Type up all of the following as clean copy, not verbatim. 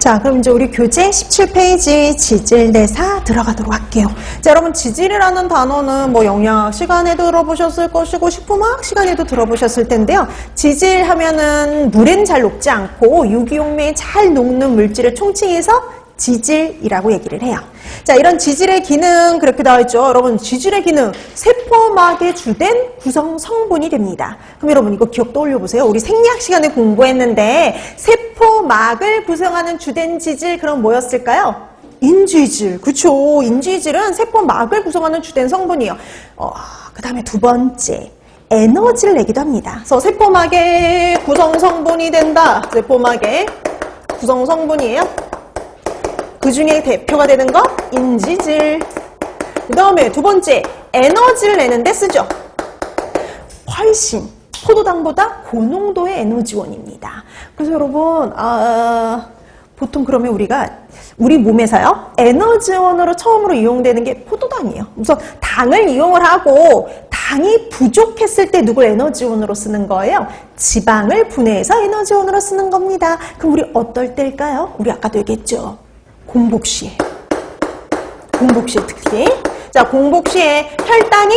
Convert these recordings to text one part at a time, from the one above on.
자, 그럼 이제 우리 교재 17페이지 지질대사 들어가도록 할게요. 자, 여러분 지질이라는 단어는 뭐 영양학 시간에도 들어보셨을 것이고 식품화학 시간에도 들어보셨을 텐데요. 지질 하면은 물엔 잘 녹지 않고 유기용매에 잘 녹는 물질을 총칭해서 지질이라고 얘기를 해요. 자, 이런 지질의 기능 그렇게 나와 있죠. 여러분 지질의 기능 세포막의 주된 구성 성분이 됩니다. 그럼 여러분 이거 기억 떠올려 보세요. 우리 생리학 시간에 공부했는데 세포막을 구성하는 주된 지질 그럼 뭐였을까요? 인지질. 그쵸. 인지질은 세포막을 구성하는 주된 성분이에요. 그 다음에 두 번째 에너지를 내기도 합니다. 그래서 세포막의 구성 성분이 된다. 세포막의 구성 성분이에요. 그 중에 대표가 되는 거 인지질. 그 다음에 두 번째 에너지를 내는데 쓰죠. 훨씬 포도당보다 고농도의 에너지원입니다. 그래서 여러분 보통 그러면 우리가 우리 몸에서요 에너지원으로 처음으로 이용되는 게 포도당이에요. 그래서 당을 이용을 하고 당이 부족했을 때 누굴 에너지원으로 쓰는 거예요? 지방을 분해해서 에너지원으로 쓰는 겁니다. 그럼 우리 어떨 때일까요? 우리 아까도 얘기했죠. 공복시에. 공복시의 특징. 자, 공복시에 혈당이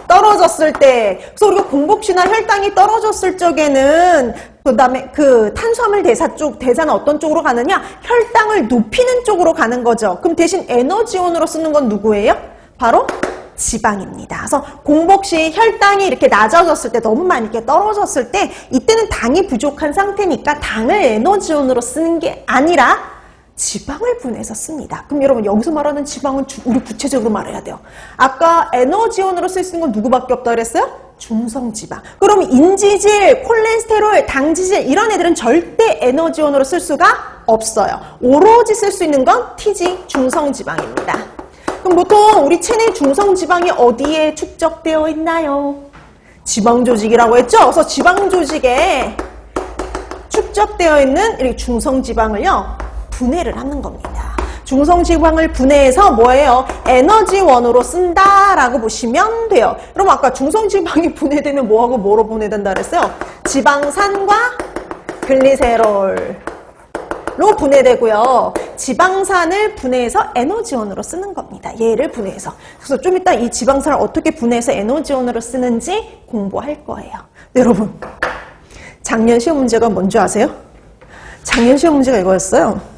떨어졌을 때. 그래서 우리가 공복시나 혈당이 떨어졌을 적에는 그 다음에 그 탄수화물 대사는 어떤 쪽으로 가느냐? 혈당을 높이는 쪽으로 가는 거죠. 그럼 대신 에너지원으로 쓰는 건 누구예요? 바로 지방입니다. 그래서 공복시 혈당이 이렇게 낮아졌을 때 너무 많이 이렇게 떨어졌을 때 이때는 당이 부족한 상태니까 당을 에너지원으로 쓰는 게 아니라 지방을 분해해서 씁니다. 그럼 여러분 여기서 말하는 지방은 우리 구체적으로 말해야 돼요. 아까 에너지원으로 쓸 수 있는 건 누구밖에 없다 그랬어요? 중성지방. 그럼 인지질, 콜레스테롤, 당지질 이런 애들은 절대 에너지원으로 쓸 수가 없어요. 오로지 쓸 수 있는 건 TG, 중성지방입니다. 그럼 보통 우리 체내 중성지방이 어디에 축적되어 있나요? 지방조직이라고 했죠? 그래서 지방조직에 축적되어 있는 이렇게 중성지방을요 분해를 하는 겁니다. 중성지방을 분해해서 뭐예요? 에너지원으로 쓴다라고 보시면 돼요. 그럼 아까 중성지방이 분해되면 뭐하고 뭐로 분해된다 그랬어요? 지방산과 글리세롤로 분해되고요. 지방산을 분해해서 에너지원으로 쓰는 겁니다. 얘를 분해해서. 그래서 좀 이따 이 지방산을 어떻게 분해해서 에너지원으로 쓰는지 공부할 거예요. 네, 여러분 작년 시험 문제가 뭔지 아세요? 작년 시험 문제가 이거였어요.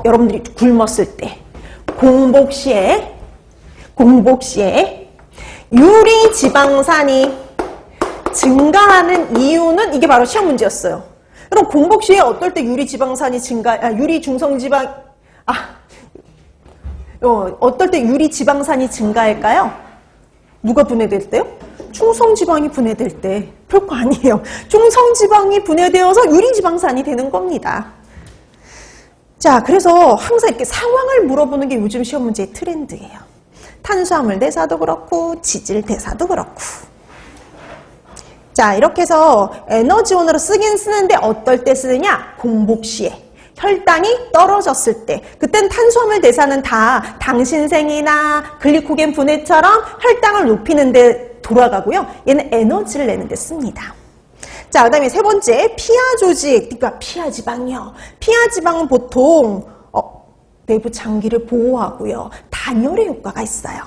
여러분들이 굶었을 때 공복시에 유리 지방산이 증가하는 이유는 이게 바로 시험 문제였어요. 그럼 공복시에 어떨 때 유리 중성지방 어떨 때 유리 지방산이 증가할까요? 누가 분해될 때요? 중성지방이 분해될 때. 별거 아니에요. 중성지방이 분해되어서 유리 지방산이 되는 겁니다. 자, 그래서 항상 이렇게 상황을 물어보는 게 요즘 시험 문제의 트렌드예요. 탄수화물 대사도 그렇고 지질 대사도 그렇고. 자, 이렇게 해서 에너지원으로 쓰긴 쓰는데 어떨 때 쓰느냐? 공복시에. 혈당이 떨어졌을 때. 그땐 탄수화물 대사는 다 당신생이나 글리코겐 분해처럼 혈당을 높이는 데 돌아가고요. 얘는 에너지를 내는 데 씁니다. 자, 그 다음에 세 번째, 피하 조직, 그러니까 피하지방이요. 피하지방은 보통 내부 장기를 보호하고요. 단열의 효과가 있어요.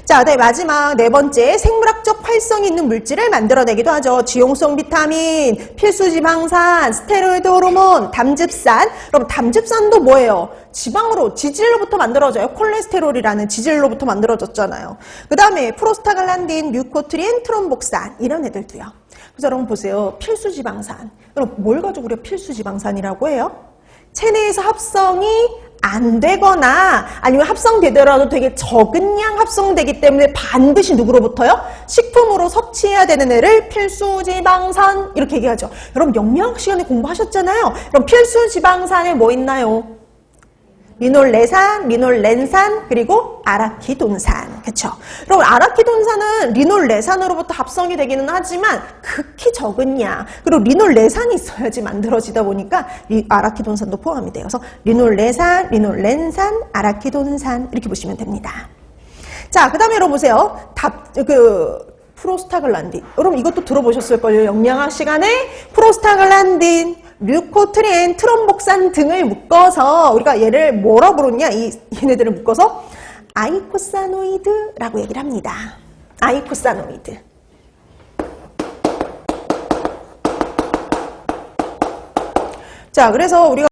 자, 그 다음에 마지막 네 번째, 생물학적 활성이 있는 물질을 만들어내기도 하죠. 지용성 비타민, 필수지방산, 스테로이드 호르몬, 담즙산. 그럼 담즙산도 뭐예요? 지질로부터 만들어져요. 콜레스테롤이라는 지질로부터 만들어졌잖아요. 그 다음에 프로스타글란딘, 류코트린, 트롬복산 이런 애들도요. 그래서 여러분 보세요. 필수지방산. 그럼 뭘 가지고 우리가 필수지방산이라고 해요? 체내에서 합성이 안 되거나 아니면 합성되더라도 되게 적은 양 합성되기 때문에 반드시 누구로부터요? 식품으로 섭취해야 되는 애를 필수지방산 이렇게 얘기하죠. 여러분 영양학 시간에 공부하셨잖아요. 그럼 필수지방산에 뭐 있나요? 리놀레산, 리놀렌산, 그리고 아라키돈산. 그쵸? 그럼 아라키돈산은 리놀레산으로부터 합성이 되기는 하지만 극히 적은 양. 그리고 리놀레산이 있어야지 만들어지다 보니까 이 아라키돈산도 포함이 돼요. 그래서 리놀레산, 리놀렌산, 아라키돈산 이렇게 보시면 됩니다. 자, 그 다음에 여러분 보세요. 프로스타글란딘. 여러분 이것도 들어보셨을 거예요. 영양학 시간에 프로스타글란딘. 류코트린, 트롬복산 등을 묶어서 우리가 얘를 뭐라 부르냐? 얘네들을 묶어서 아이코사노이드라고 얘기를 합니다. 아이코사노이드. 자, 그래서 우리가